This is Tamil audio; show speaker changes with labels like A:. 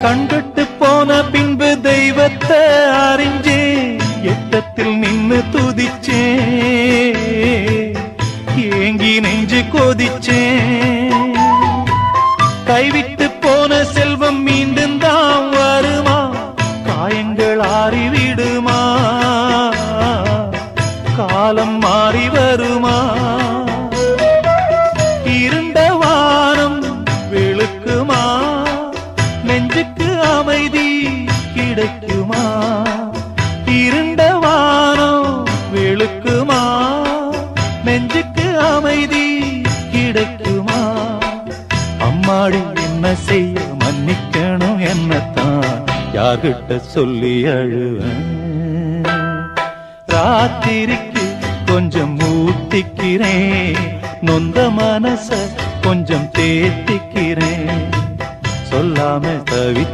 A: கண்கட்டு போன பின்பு தெய்வத்தை அறிஞ்சே எட்டத்தில் நின்னு துதிச்சே ஏங்கி நெஞ்சு கொதிச்சே கைவிட்டு போன செல்வம் மீண்டும் தான் வருமா காயங்கள் ஆறிவிடுமா காலம் மாறி வருமா இருண்ட வானம் வெளுக்குமா நெஞ்சுக்கு அமைதி கிடைக்குமா இருண்ட வானம் வெளுக்குமா நெஞ்சுக்கு அமைதி கிடைக்குமா அம்மாடி என்ன செய்ய மன்னிக்கணும் என்னத்தான் யார்கிட்ட சொல்லி அழுவேன் ராத்திரிக்கு கொஞ்சம் ஊத்திக்கிறேன் நொந்த மனச கொஞ்சம் தேத்திக்கிறேன் சொல்லாம தவிச்சு